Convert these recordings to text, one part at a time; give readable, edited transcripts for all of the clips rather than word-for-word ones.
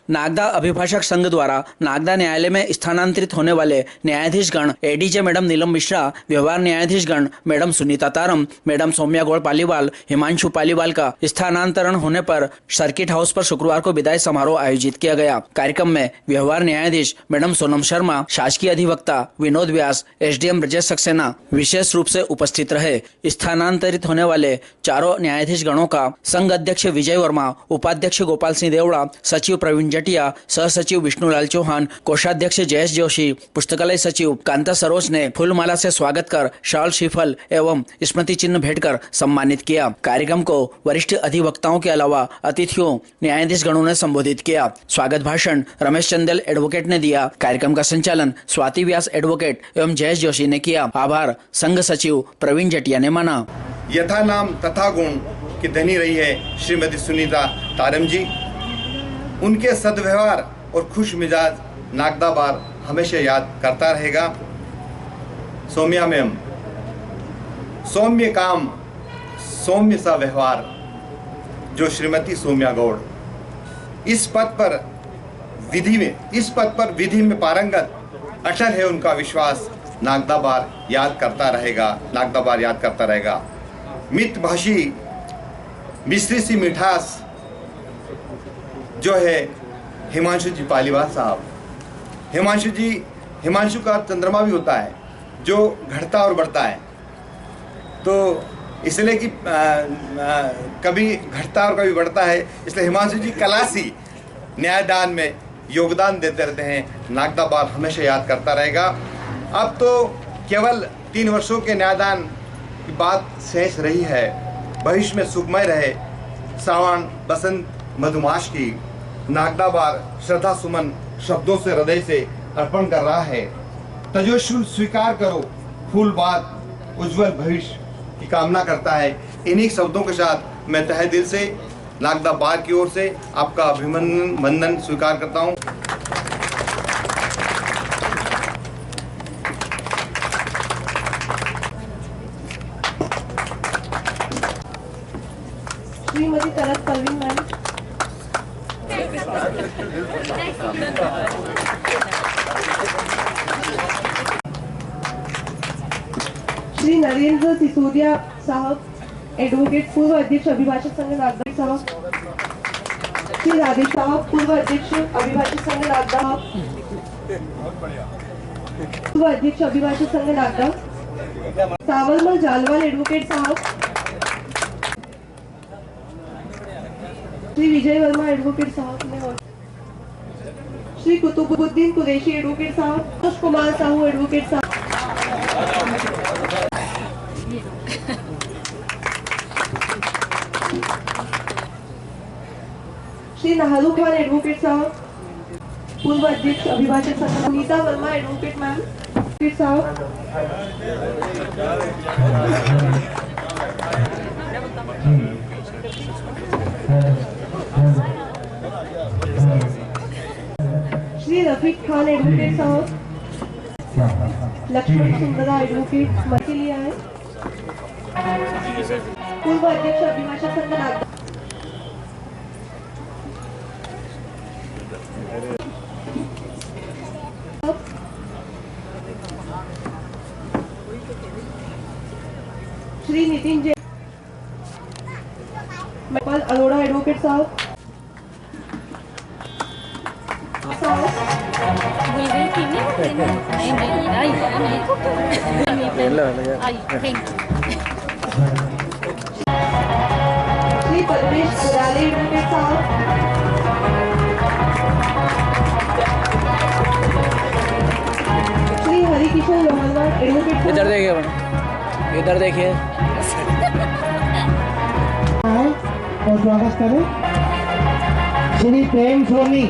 नागदा अभिभाषक संघ द्वारा नागदा न्यायालय में स्थानांतरित होने वाले न्यायाधीशगण एडीजे मैडम नीलम मिश्रा, व्यवहार न्यायाधीशगण मैडम सुनीता तारम, मैडम सौम्या गौड़ पालीवाल, हिमांशु पालीवाल का स्थानांतरण होने पर सर्किट हाउस पर शुक्रवार को विदाई समारोह आयोजित किया गया। कार्यक्रम में व्यवहार न्यायाधीश मैडम सोनम शर्मा, शासकीय अधिवक्ता विनोद व्यास, एसडीएम ब्रजेश सक्सेना विशेष रूप से उपस्थित रहे। स्थानांतरित होने वाले चारों न्यायाधीश गणों का संघ अध्यक्ष विजय वर्मा, उपाध्यक्ष गोपाल सिंह देवड़ा, सचिव प्रवीण जटिया, सह सचिव विष्णुलाल चौहान, कोषाध्यक्ष जयेश जोशी, पुस्तकालय सचिव कांता सरोज ने फूलमाला से स्वागत कर शाल, श्रीफल एवं स्मृति चिन्ह भेंटकर सम्मानित किया। कार्यक्रम को वरिष्ठ अधिवक्ताओं के अलावा अतिथियों न्यायाधीश गणों ने संबोधित किया। स्वागत भाषण रमेश चंदेल एडवोकेट ने दिया। कार्यक्रम का संचालन स्वाति व्यास एडवोकेट एवं जयेश जोशी ने किया। आभार संघ सचिव प्रवीण जटिया ने माना। यथा नाम तथा गुण की धनी रही है श्रीमती सुनीता तारम जी। उनके सद्व्यवहार और खुश मिजाज नागदा बार हमेशा याद करता रहेगा। सौम्या मैम, सौम्य काम सौम्य सा व्यवहार, जो श्रीमती सौम्या गौड़ इस पद पर विधि में पारंगत अटल है। उनका विश्वास नागदा बार याद करता रहेगा। मितभाषी मिश्री सी मिठास जो है हिमांशु जी पालीवाल साहब। हिमांशु का चंद्रमा भी होता है जो घटता और बढ़ता है, तो इसलिए कि कभी घटता और कभी बढ़ता है, इसलिए हिमांशु जी कलासी न्यायदान में योगदान देते रहते हैं। नागदा बार हमेशा याद करता रहेगा। अब तो केवल 3 वर्षों के न्यायदान की बात शेष रही है। भविष्य में सुखमय रहे। सावन बसंत मधुमास की नागदा बार श्रद्धा सुमन शब्दों से हृदय से अर्पण कर रहा है। तजस्सुल स्वीकार करो, फूल बात उज्जवल भविष्य की कामना करता है। इन्हीं शब्दों के साथ मैं तहे दिल से नागदा बार की ओर से आपका अभिनंदन स्वीकार करता हूँ। श्रीमती तरस परवीन मैम, श्री नरेंद्र सिसोदिया साहब एडवोकेट, पूर्व अध्यक्ष अभिभाषक संघ नागदा साहब, श्री राधेश साहब पूर्व अध्यक्ष अभिभाषक संघ नागदा, पूर्व अध्यक्ष अभिभाषक संघ नागदा, सावलमल जालवाल एडवोकेट साहब, श्री विजय वर्मा एडवोकेट साहब ने, श्री कुतुबुद्दीन कुरैशी एडवोकेट साहब, कुमार साहू एडवोकेट साहब, श्री नाहरू खान एडवोकेट साहब पूर्व अध्यक्ष अभिभाषक संघ, सुनीता वर्मा एडवोकेट मैम साहब, श्री रफीक खान एडवोकेट साहब, लक्ष्मण सुंदरा एडवोकेट मत लिया है, पूर्व अध्यक्ष अभिभाषक संघ नागदा, श्री नितिन जैन महिपाल अरोड़ा एडवोकेट साहब, श्री पद्मेश गुराले एडवोकेट साहब, श्री हरिकिशन लोहानवार एडवोकेट, इधर देखिए और स्वागत करें श्री प्रेम सोनी,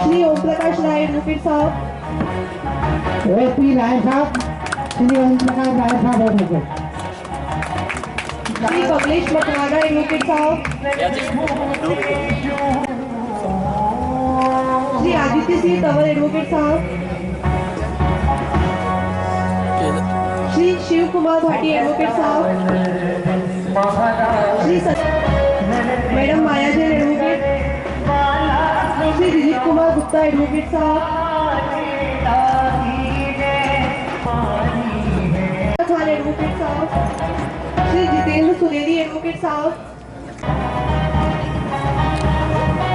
श्री ओम प्रकाश राय एडवोकेट साहब, ओपी राय साहब, श्री ओम प्रकाश राय साहब एडवोकेट, श्री कमलेश मकवाना एडवोकेट साहब, श्री आदित्य सिंह तंवर एडवोकेट साहब, श्री शिव कुमार भाटी एडवोकेट साहब, श्री मैडम माया जैन एडवोकेट, श्री दिलीप कुमार गुप्ता एडवोकेट साहब, खान एडवोकेट साहब, श्री जितेंद्र सुनेरी एडवोकेट साहब,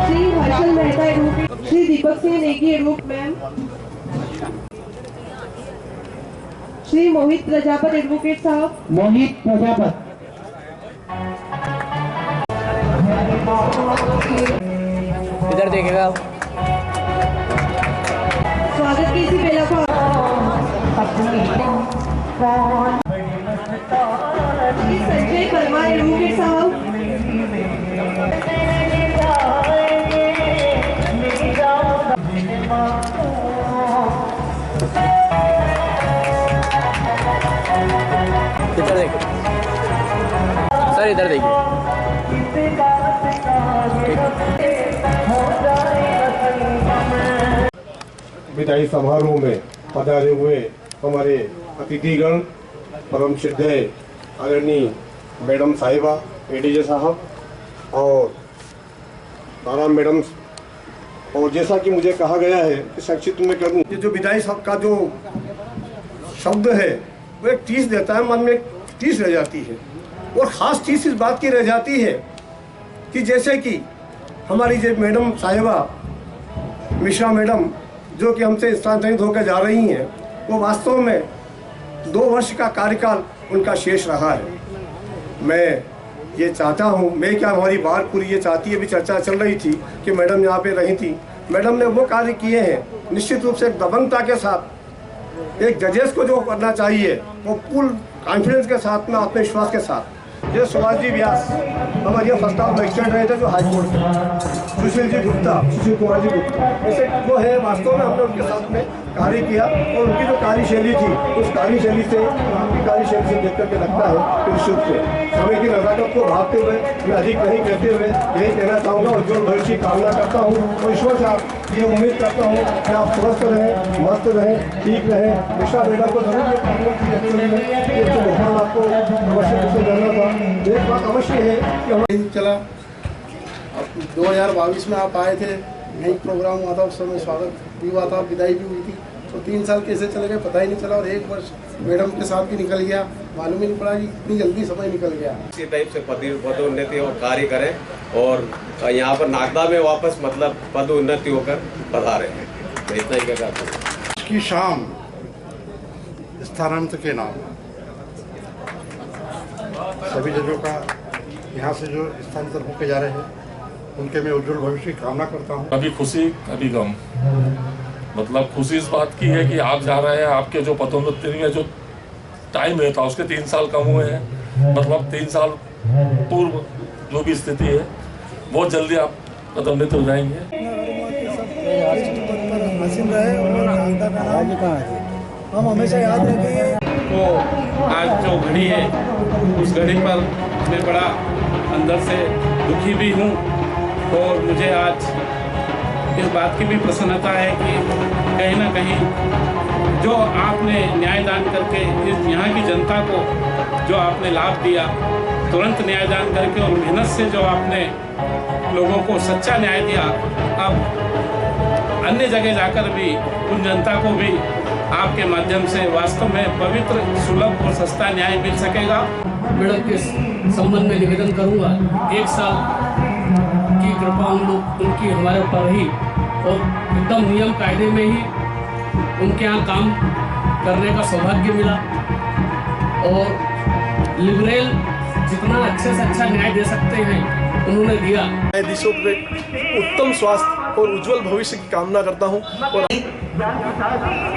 Shri Harshal Mehta advocate, Shri Deepak Singh Negi advocate ma'am, Shri मोहित प्रजापत एडवोकेट साहब, मोहित प्रजापत इधर देखेगा आप। स्वागत कीजिए पहला को श्री संजय परमार एडवोकेट साहब, इधर देखिए सर, इधर देखिए। विदाई समारोह में पधारे हुए हमारे अतिथिगण, परम श्रद्धेय आदरणीय मैडम साहिबा एडीजे साहब और आराम मैडम, और जैसा कि मुझे कहा गया है कि संक्षिप्त में करूं, ये जो विदाई साहब का जो शब्द है वो एक टीस देता है, मन में एक टीस रह जाती है। और ख़ास चीज़ इस बात की रह जाती है कि जैसे कि हमारी जो मैडम साहिबा मिश्रा मैडम जो कि हमसे स्थानांतरित होकर जा रही हैं, वो वास्तव में 2 वर्ष का कार्यकाल उनका शेष रहा है। मैं ये चाहता हूँ, मैं क्या हमारी बात पूरी ये चाहती है, भी चर्चा चल रही थी कि मैडम यहाँ पे रही थी, मैडम ने वो कार्य किए हैं निश्चित रूप से एक दबंगता के साथ, एक जजेस को जो करना चाहिए वो फुल कॉन्फिडेंस के साथ में, आत्मविश्वास के साथ। ये सुभाष जी व्यास हमारे यहाँ फर्स्ट ऑफ मजिस्ट्रेट रहे थे जो हाई कोर्ट में, सुशील जी गुप्ता, सुशील कुमार जी गुप्ता, ऐसे वो है। वास्तव में हमने उनके साथ में कार्य किया और उनकी जो कार्यशैली थी उस कार्यशैली से, उनकी कार्यशैली से देख करके लगता है कि निश्चित से समय की नज़ाकत को भागते हुए मैं अधिक नहीं कहते हुए यही कहना चाहूँगा, उज्ज्वल भविष्य की कामना करता हूँ और ईश्वर से आप ये उम्मीद करता हूँ कि आप स्वस्थ रहें, मस्त रहें, ठीक रहें। मिश्रा मैडम को जरूर ये कामना की आपको अवश्य करना था। एक बात अवश्य है कि हमारे चला 2022 में आप आए थे, यही प्रोग्राम हुआ था, उस समय स्वागत भी हुआ था, विदाई भी हुई थी, तो 3 साल कैसे चले गए पता ही नहीं चला और 1 वर्ष मैडम के साथ भी निकल गया, मालूम ही नहीं पड़ा कि इतनी जल्दी समय निकल गया। इसी टाइप से पदोन्नति और कार्य करें और यहाँ पर नागदा में वापस मतलब पदोन्नति होकर पधारे हैं। मैं इतना ही कहता हूँ। की शाम स्थानांतरण के नाम सभी जजों का यहाँ से जो स्थानांतरण होकर जा रहे हैं उनके मैं उज्जवल भविष्य की कामना करता हूँ। कभी खुशी कभी गम। मतलब खुशी इस बात की है कि आप जा रहे हैं, आपके जो पदोन्नति में जो टाइम है था उसके 3 साल कम हुए हैं, मतलब 3 साल पूर्व जो भी स्थिति है बहुत जल्दी आप पदोन्नत हो जाएंगे। हम हमेशा याद रखेंगे। तो आज जो घड़ी है उस घड़ी पर मैं बड़ा अंदर से दुखी भी हूँ और मुझे आज इस बात की भी प्रसन्नता है कि कहीं ना कहीं जो आपने न्यायदान करके इस यहाँ की जनता को जो आपने लाभ दिया, तुरंत न्यायदान करके और मेहनत से जो आपने लोगों को सच्चा न्याय दिया, अब अन्य जगह जाकर भी उन जनता को भी आपके माध्यम से वास्तव में पवित्र, सुलभ और सस्ता न्याय मिल सकेगा। मैडम के संबंध में निवेदन करूंगा, 1 साल की कृपा उनकी हमारे ऊपर रही और एकदम नियम कायदे में ही उनके यहाँ काम करने का सौभाग्य मिला और लिबरल जितना अच्छे से अच्छा न्याय दे सकते हैं उन्होंने दिया। न्यायाधीशों के उत्तम स्वास्थ्य और उज्जवल भविष्य की कामना करता हूँ और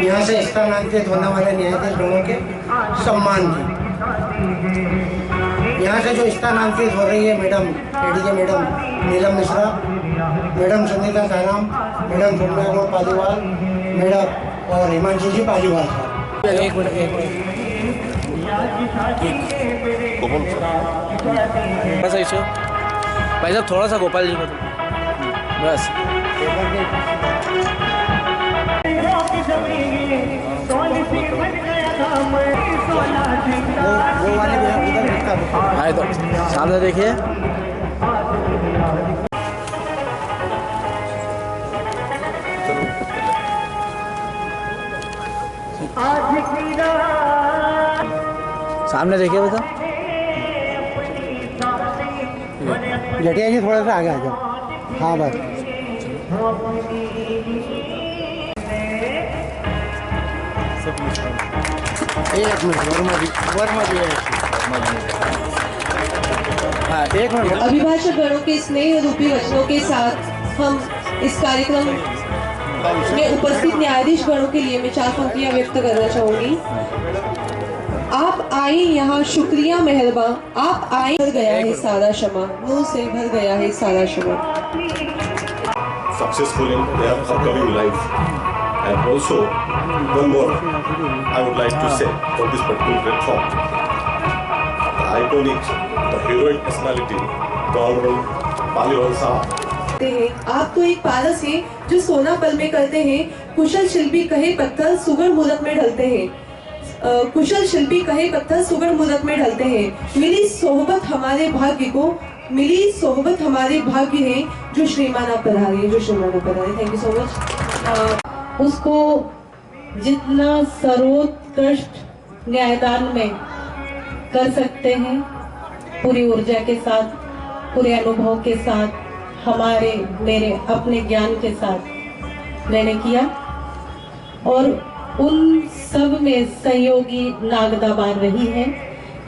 यहाँ से स्थानांतरित होने वाले न्यायाधीश गणों के सम्मान की। यहाँ से जो स्थानांतरित हो रही है madam ADJ madam Neelam Mishra, madam Sunita Saram, madam Saumya Gaur Paliwal, madam और हिमांशु जी पालीवाल साहब। एक मिनट बस ऐसे भाई साहब, थोड़ा सा गोपाल जी को बस। वो वाले भैया उधर दिखता आए तो सामने देखिए। सामने देखिए बेटा। जटिया जी थोड़ा सा आगे आ जाओ। हाँ बस एक मिनट वर्मा जी हाँ एक मिनट। अभिभाषक गणों के स्नेह रूपी वचनों के साथ हम इस कार्यक्रम में उपस्थित न्यायाधीश गणों के लिए मैं 4 पंक्तियां व्यक्त करना चाहूंगी। आप आए यहाँ शुक्रिया मेहरबा, आप आए भर गया है सारा क्षमा, मुंह से भर गया है सारा क्षमा। Successful in their upcoming life. And also, one more I would like to say for this particular platform. The iconic, the heroic personality, the Honorable Paliwal Sahab. आप तो एक पारस हैं जो सोना पल में करते हैं, कुशल शिल्पी कहे पत्थर सुगढ़ मुहूर्त में ढलते हैं। कुशल शिल्पी कहे पत्थर सुगढ़ मुहूर्त में ढलते हैं। मिली सोहबत हमारे भाग्य को, मिली सोहबत हमारे भाग्य है जो श्रीमान आप पधारे हैं, जो श्रीमान आप पधारे। Thank you so much. उसको जितना सर्वोत्कृष्ट न्यायदान में कर सकते हैं, पूरी ऊर्जा के साथ, पूरे अनुभव के साथ, हमारे मेरे अपने ज्ञान के साथ मैंने किया। और उन सब में सहयोगी नागदा बार रही है,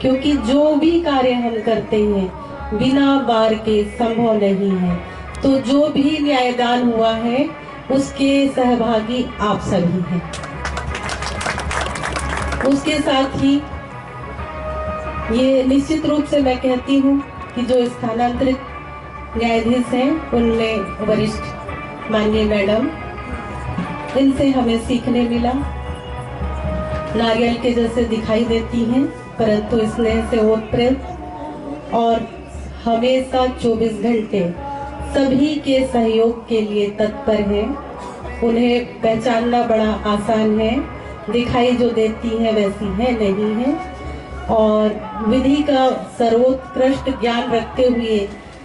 क्योंकि जो भी कार्य हम करते हैं बिना बार के संभव नहीं है। तो जो भी न्यायदान हुआ है उसके सहभागी आप सभी हैं। उसके साथ ही ये निश्चित रूप से मैं कहती हूँ कि जो स्थानांतरित न्यायाधीश हैं उनमें वरिष्ठ माननीय मैडम, इनसे हमें सीखने मिला। नारियल के जैसे दिखाई देती हैं परंतु स्नेह से ओतप्रोत और हमेशा 24 घंटे सभी के सहयोग के लिए तत्पर है। उन्हें पहचानना बड़ा आसान है, दिखाई जो देती है वैसी है नहीं है। और विधि का सर्वोत्कृष्ट ज्ञान रखते हुए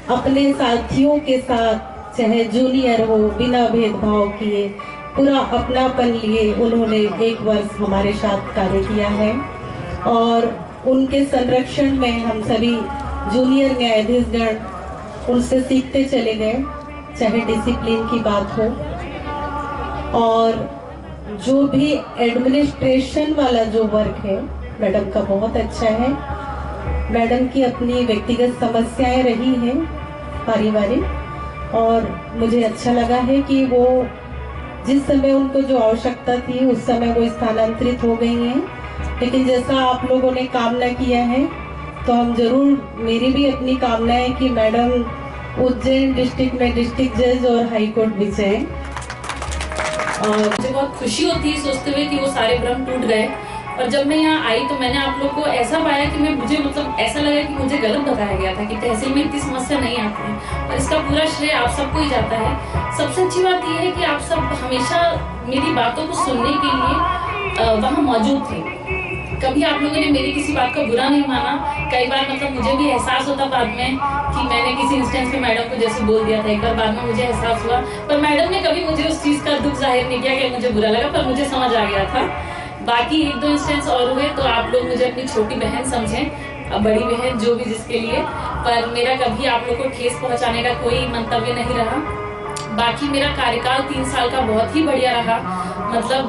अपने साथियों के साथ चाहे जूनियर हो बिना भेदभाव किए पूरा अपनापन लिए उन्होंने 1 वर्ष हमारे साथ कार्य किया है। और उनके संरक्षण में हम सभी जूनियर न्यायाधीशगण उनसे सीखते चले गए, चाहे डिसिप्लिन की बात हो और जो भी एडमिनिस्ट्रेशन वाला जो वर्क है मैडम का बहुत अच्छा है। मैडम की अपनी व्यक्तिगत समस्याएं रही हैं पारिवारिक, और मुझे अच्छा लगा है कि वो जिस समय उनको जो आवश्यकता थी उस समय वो स्थानांतरित हो गई हैं। लेकिन जैसा आप लोगों ने कामना किया है तो हम जरूर, मेरी भी अपनी कामना है कि मैडम उज्जैन डिस्ट्रिक्ट में डिस्ट्रिक्ट जज और हाई कोर्ट भी से। मुझे बहुत खुशी होती है सोचते हुए कि वो सारे भ्रम टूट गए। और जब मैं यहाँ आई तो मैंने आप लोग को ऐसा पाया कि मुझे मतलब ऐसा लगा कि मुझे गलत बताया गया था कि तहसील में इतनी समस्या नहीं आती है, और इसका पूरा श्रेय आप सबको ही जाता है। सबसे अच्छी बात यह है कि आप सब हमेशा मेरी बातों को सुनने के लिए वहाँ मौजूद थे। कभी आप लोगों ने मेरी किसी बात का बुरा नहीं माना। कई बार मतलब मुझे भी एहसास होता बाद में कि मैंने किसी इंस्टेंस में मैडम को जैसे बोल दिया था, एक बार बाद में मुझे एहसास हुआ, पर मैडम ने कभी मुझे उस चीज़ का दुख जाहिर नहीं किया कि मुझे बुरा लगा, पर मुझे समझ आ गया था। बाकी 1-2 इंस्टेंस और हुए तो आप लोग मुझे अपनी छोटी बहन समझें, बड़ी बहन जो भी जिसके लिए, पर मेरा कभी आप लोग को ठेस पहुंचाने का कोई मंतव्य नहीं रहा। बाकी मेरा कार्यकाल 3 साल का बहुत ही बढ़िया रहा। मतलब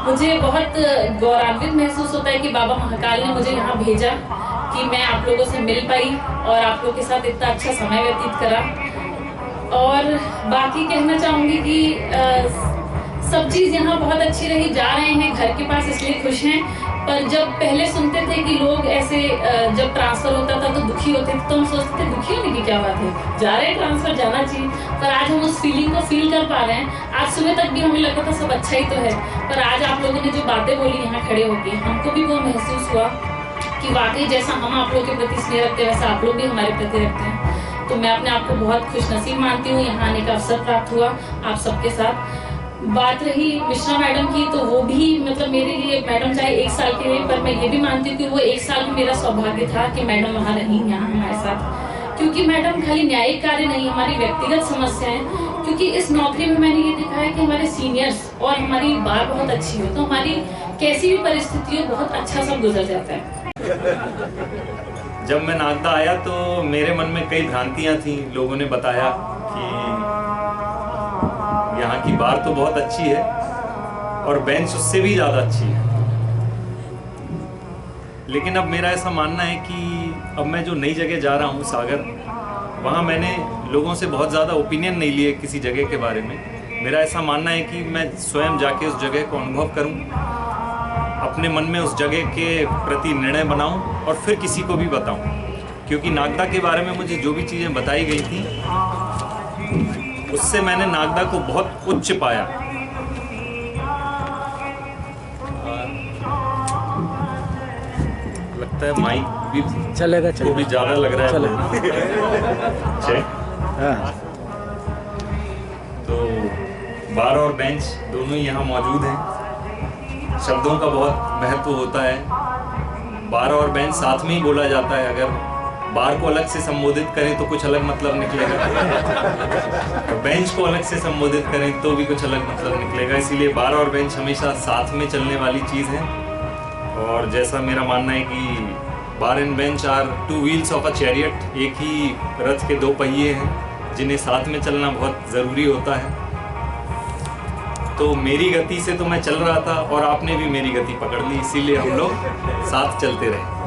मुझे बहुत गौरवान्वित महसूस होता है कि बाबा महाकाल ने मुझे यहाँ भेजा कि मैं आप लोगों से मिल पाई और आप लोग के साथ इतना अच्छा समय व्यतीत करा। और बाकी कहना चाहूँगी कि सब चीज़ यहाँ बहुत अच्छी रही। जा रहे हैं घर के पास इसलिए खुश हैं, पर जब पहले सुनते थे कि लोग ऐसे जब ट्रांसफ़र होता था तो दुखी होते थे, तो हम सोचते थे दुखी होने की क्या बात है, जा रहे हैं ट्रांसफ़र, जाना चाहिए। पर आज हम उस फीलिंग को फील कर पा रहे हैं। आज सुबह तक भी हमें लगता था सब अच्छा ही तो है, पर आज आप लोगों ने जो बातें बोली यहाँ खड़े होकर, हमको भी वो महसूस हुआ कि वाकई जैसा हम आप लोग के प्रति स्नेह रखते हैं वैसा आप लोग भी हमारे प्रति रखते हैं। तो मैं अपने आप को बहुत खुशनसीब मानती हूँ, यहाँ आने का अवसर प्राप्त हुआ आप सबके साथ। बात रही मिश्रा मैडम की, तो वो भी मतलब मेरे लिए मैडम चाहे 1 साल के रहे, पर मैं ये भी मानती हूँ कि वो 1 साल में मेरा सौभाग्य था कि मैडम वहाँ रही यहाँ हमारे साथ, क्योंकि मैडम खाली न्यायिक कार्य नहीं, हमारी व्यक्तिगत समस्याएं, क्योंकि इस नौकरी में मैंने ये देखा है कि हमारे सीनियर्स और हमारी बात बहुत अच्छी हो तो हमारी कैसी भी परिस्थिति हो बहुत अच्छा सब गुजर जाता है। जब मैं नागदा आया तो मेरे मन में कई भ्रांतियां थी। लोगों ने बताया कि यहाँ की बार तो बहुत अच्छी है और बेंच उससे भी ज़्यादा अच्छी है, लेकिन अब मेरा ऐसा मानना है कि अब मैं जो नई जगह जा रहा हूँ सागर, वहाँ मैंने लोगों से बहुत ज़्यादा ओपिनियन नहीं लिए किसी जगह के बारे में। मेरा ऐसा मानना है कि मैं स्वयं जाके उस जगह को अनुभव करूँ, अपने मन में उस जगह के प्रति निर्णय बनाऊँ और फिर किसी को भी बताऊँ, क्योंकि नागदा के बारे में मुझे जो भी चीज़ें बताई गई थी उससे मैंने नागदा को बहुत उच्च पाया। लगता है माइक भी चलेगा वो भी ज़्यादा लग रहा है। तो बार और बेंच दोनों ही यहाँ मौजूद हैं। शब्दों का बहुत महत्व होता है। बार और बेंच साथ में ही बोला जाता है। अगर बार को अलग से संबोधित करें तो कुछ अलग मतलब निकलेगा, तो बेंच को अलग से संबोधित करें तो भी कुछ अलग मतलब निकलेगा। इसीलिए बार और बेंच हमेशा साथ में चलने वाली चीज़ है। और जैसा मेरा मानना है कि bar and bench are 2 wheels of a chariot, एक ही रथ के 2 पहिए हैं जिन्हें साथ में चलना बहुत ज़रूरी होता है। तो मेरी गति से तो मैं चल रहा था और आपने भी मेरी गति पकड़ ली, इसीलिए हम लोग साथ चलते रहे।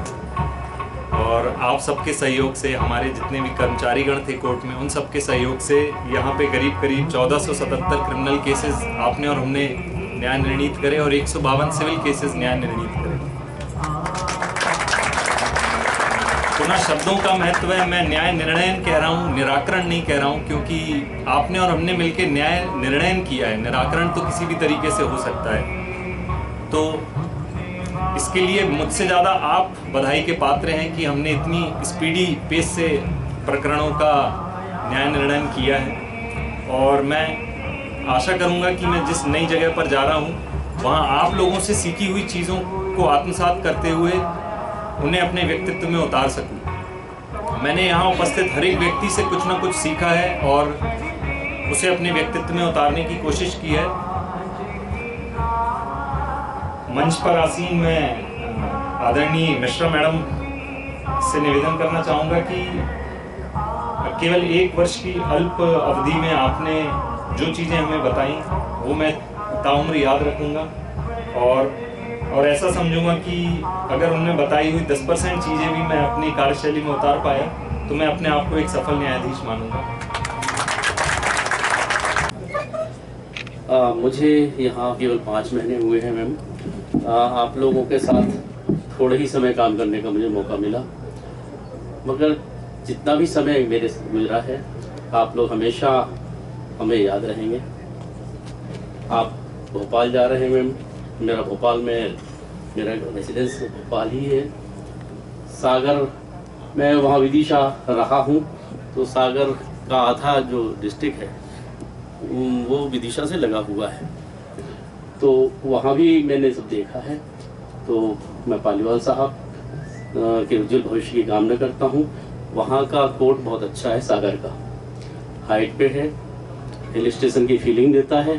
और आप सबके सहयोग से, हमारे जितने भी कर्मचारीगण थे कोर्ट में, उन सबके सहयोग से यहाँ पे करीब 1477 क्रिमिनल केसेस आपने और हमने न्याय निर्णीत करे और 152 सिविल केसेस न्याय निर्णीत करे। पुनः शब्दों का महत्व है। मैं न्याय निर्णयन कह रहा हूँ, निराकरण नहीं कह रहा हूँ, क्योंकि आपने और हमने मिलकर न्याय निर्णयन किया है। निराकरण तो किसी भी तरीके से हो सकता है। तो इसके लिए मुझसे ज़्यादा आप बधाई के पात्र हैं कि हमने इतनी स्पीडी पेस से प्रकरणों का न्याय निर्णयन किया है। और मैं आशा करूंगा कि मैं जिस नई जगह पर जा रहा हूं वहां आप लोगों से सीखी हुई चीज़ों को आत्मसात करते हुए उन्हें अपने व्यक्तित्व में उतार सकूं। मैंने यहाँ उपस्थित हर एक व्यक्ति से कुछ ना कुछ सीखा है और उसे अपने व्यक्तित्व में उतारने की कोशिश की है। मंच पर आसीन मैं आदरणीय मिश्रा मैडम से निवेदन करना चाहूँगा कि केवल 1 वर्ष की अल्प अवधि में आपने जो चीज़ें हमें बताई वो मैं ताउम्र याद रखूँगा और ऐसा समझूंगा कि अगर उन्होंने बताई हुई 10% चीज़ें भी मैं अपनी कार्यशैली में उतार पाया तो मैं अपने आप को एक सफल न्यायाधीश मानूंगा। मुझे यहाँ केवल 5 महीने हुए हैं मैम। आप लोगों के साथ थोड़े ही समय काम करने का मुझे मौका मिला, मगर जितना भी समय मेरे साथ गुजरा है आप लोग हमेशा हमें याद रहेंगे। आप भोपाल जा रहे हैं मैम, मेरा भोपाल में मेरा रेसिडेंस भोपाल ही है। सागर मैं वहाँ विदिशा रहा हूँ, तो सागर का आधा जो डिस्ट्रिक्ट है वो विदिशा से लगा हुआ है, तो वहाँ भी मैंने सब देखा है। तो मैं पालीवाल साहब के उज्जवल भविष्य की कामना करता हूँ। वहाँ का कोर्ट बहुत अच्छा है, सागर का हाइट पे है, हिल स्टेशन की फीलिंग देता है।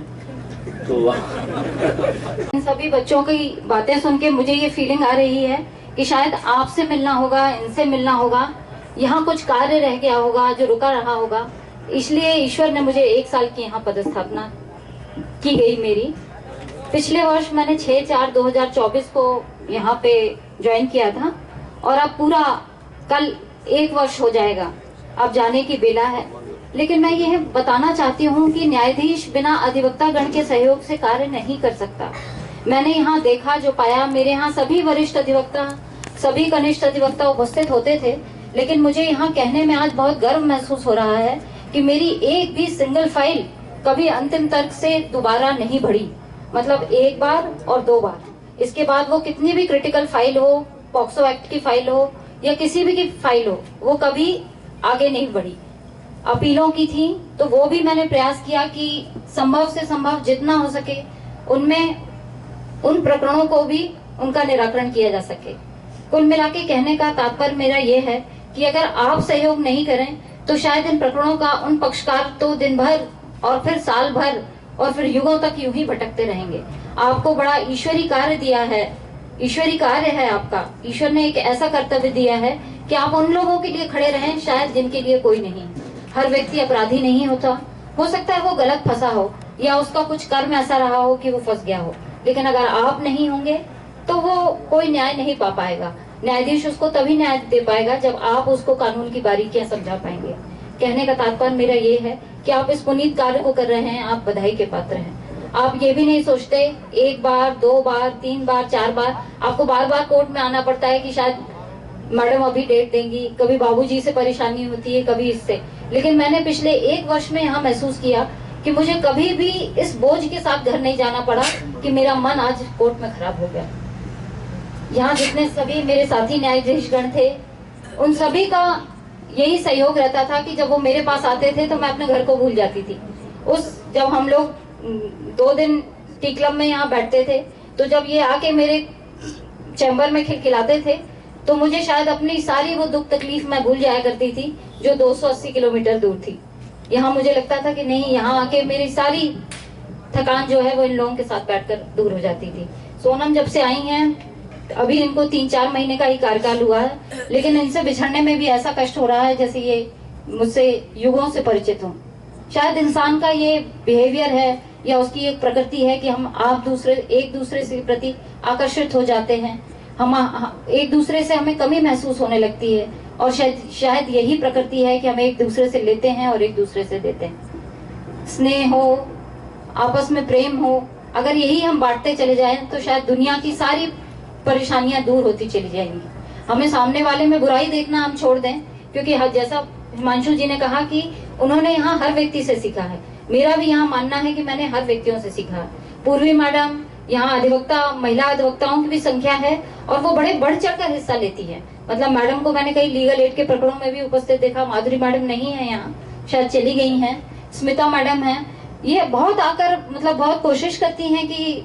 तो इन सभी बच्चों की बातें सुन के मुझे ये फीलिंग आ रही है कि शायद आपसे मिलना होगा, इनसे मिलना होगा, यहाँ कुछ कार्य रह गया होगा जो रुका रहा होगा, इसलिए ईश्वर ने मुझे 1 साल की यहाँ पदस्थापना की गई मेरी। पिछले वर्ष मैंने 6/4/2024 को यहाँ पे ज्वाइन किया था और अब पूरा कल 1 वर्ष हो जाएगा, अब जाने की बेला है। लेकिन मैं यह बताना चाहती हूँ कि न्यायाधीश बिना अधिवक्ता गण के सहयोग से कार्य नहीं कर सकता। मैंने यहाँ देखा, जो पाया, मेरे यहाँ सभी वरिष्ठ अधिवक्ता, सभी कनिष्ठ अधिवक्ता उपस्थित होते थे, लेकिन मुझे यहाँ कहने में आज बहुत गर्व महसूस हो रहा है कि मेरी एक भी सिंगल फाइल कभी अंतिम तर्क से दोबारा नहीं बढ़ी। मतलब 1 बार और 2 बार, इसके बाद वो कितनी भी क्रिटिकल फाइल हो, पॉक्सो एक्ट की फाइल हो या किसी भी की फाइल हो, वो कभी आगे नहीं बढ़ी। अपीलों की थी, तो वो भी मैंने प्रयास किया कि संभव से संभव जितना हो सके उनमें उन प्रकरणों को भी उनका निराकरण किया जा सके। कुल मिला के कहने का तात्पर्य मेरा ये है कि अगर आप सहयोग नहीं करें तो शायद इन प्रकरणों का उन पक्षकार तो दिन भर और फिर साल भर और फिर युगों तक यूं ही भटकते रहेंगे। आपको बड़ा ईश्वरी कार्य दिया है, ईश्वरी कार्य है आपका। ईश्वर ने एक ऐसा कर्तव्य दिया है कि आप उन लोगों के लिए खड़े रहें शायद जिनके लिए कोई नहीं। हर व्यक्ति अपराधी नहीं होता, हो सकता है वो गलत फंसा हो या उसका कुछ कर्म ऐसा रहा हो कि वो फंस गया हो, लेकिन अगर आप नहीं होंगे तो वो कोई न्याय नहीं पा पाएगा। न्यायाधीश उसको तभी न्याय दे पाएगा जब आप उसको कानून की बारीकियां समझा पाएंगे। कहने का तात्पर्य मेरा ये है कि आप इस पुनीत कार्य को कर रहे हैं, आप बधाई के पात्र हैं। आप ये भी नहीं सोचते एक बार, दो बार, तीन बार, चार बार आपको बार बार कोर्ट में आना पड़ता है कि शायद मैडम अभी डेट देंगी, कभी बाबूजी से परेशानी होती है, कभी इससे। लेकिन मैंने पिछले 1 वर्ष में यहाँ महसूस किया कि मुझे कभी भी इस बोझ के साथ घर नहीं जाना पड़ा कि मेरा मन आज कोर्ट में खराब हो गया। यहाँ जितने सभी मेरे साथी न्यायाधीशगण थे उन सभी का यही सहयोग रहता था कि जब वो मेरे पास आते थे तो मैं अपने घर को भूल जाती थी। जब हम लोग 2 दिन टी क्लब में यहाँ बैठते थे तो जब ये आके मेरे चैम्बर में खिलखिलाते थे तो मुझे शायद अपनी सारी वो दुख तकलीफ मैं भूल जाया करती थी जो 280 किलोमीटर दूर थी। यहाँ मुझे लगता था कि नहीं, यहाँ आके मेरी सारी थकान जो है वो इन लोगों के साथ बैठकर दूर हो जाती थी। सोनम जब से आई हैं अभी इनको 3-4 महीने का ही कार्यकाल हुआ है, लेकिन इनसे बिछड़ने में भी ऐसा कष्ट हो रहा है जैसे ये मुझसे युगों से परिचित हों। शायद इंसान का ये बिहेवियर है या उसकी एक प्रकृति है कि हम एक दूसरे से प्रति आकर्षित हो जाते हैं। हम एक दूसरे से हमें कमी महसूस होने लगती है और शायद यही प्रकृति है कि हम एक दूसरे से लेते हैं और एक दूसरे से देते हैं। स्नेह हो, आपस में प्रेम हो, अगर यही हम बांटते चले जाएं तो शायद दुनिया की सारी परेशानियां दूर होती चली जाएंगी। हमें सामने वाले में बुराई देखना हम छोड़ दें, क्योंकि जैसा हिमांशु जी ने कहा कि उन्होंने यहाँ हर व्यक्ति से सीखा है। मेरा भी यहाँ मानना है कि मैंने हर व्यक्तियों से सीखा है। पूर्वी मैडम, यहाँ अधिवक्ता, महिला अधिवक्ताओं की भी संख्या है और वो बड़े बढ़ चढ़ कर हिस्सा लेती है। मतलब मैडम को मैंने कई लीगल एड के प्रकरणों में भी उपस्थित देखा। माधुरी मैडम नहीं है यहाँ, शायद चली गई हैं। स्मिता मैडम है, ये बहुत आकर मतलब बहुत कोशिश करती हैं कि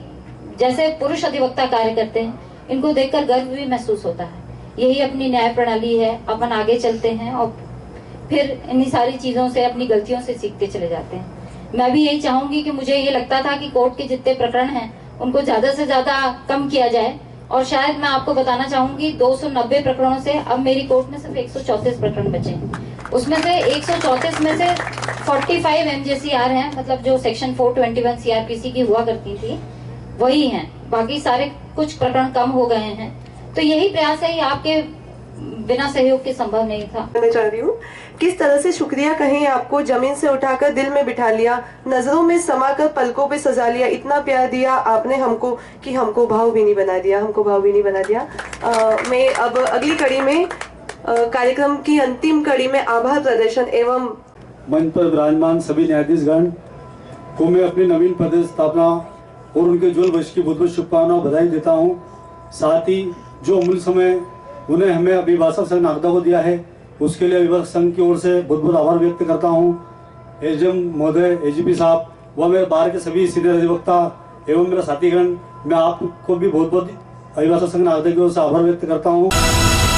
जैसे पुरुष अधिवक्ता कार्य करते हैं, इनको देखकर गर्व भी महसूस होता है। यही अपनी न्याय प्रणाली है। अपन आगे चलते हैं और फिर इन्हीं सारी चीजों से, अपनी गलतियों से सीखते चले जाते हैं। मैं भी यही चाहूंगी कि मुझे ये लगता था कि कोर्ट के जितने प्रकरण हैं उनको ज्यादा से ज्यादा कम किया जाए, और शायद मैं आपको बताना चाहूंगी 290 प्रकरणों से अब मेरी कोर्ट में सिर्फ 134 प्रकरण बचे हैं। उसमें से 134 में से 45 MJCR हैं, मतलब जो सेक्शन 421 CRPC की हुआ करती थी वही हैं। बाकी सारे कुछ प्रकरण कम हो गए हैं। तो यही प्रयास है, ये आपके बिना सहयोग के संभव नहीं था। मैं चाह रही हूँ किस तरह से शुक्रिया कहें आपको, जमीन से उठाकर दिल में बिठा लिया, नजरों में समाकर पलकों पे सजा लिया, इतना प्यार दिया आपने हमको कि हमको भावभीनी बना दिया, हमको भावभीनी बना दिया। मैं अब अगली कड़ी में कार्यक्रम की अंतिम कड़ी में आभार प्रदर्शन एवं मंच पर विराजमान सभी न्यायाधीशगण को मैं अपनी नवीन पद स्थापना और उनके उज्ज्वल भविष्य की बहुत बहुत शुभकामनाएं बधाई देता हूं। साथ ही जो अमूल्य समय उन्हें हमें अभिभाषक संघ नागदा को दिया है उसके लिए अभिभाषक संघ की ओर से बहुत बहुत आभार व्यक्त करता हूं। एसडीएम महोदय, एजीपी साहब व मेरे बाहर के सभी सीनियर अधिवक्ता एवं मेरा साथीगण, मैं आपको भी बहुत बहुत अभिभाषक संघ नागदा की ओर से आभार व्यक्त करता हूँ।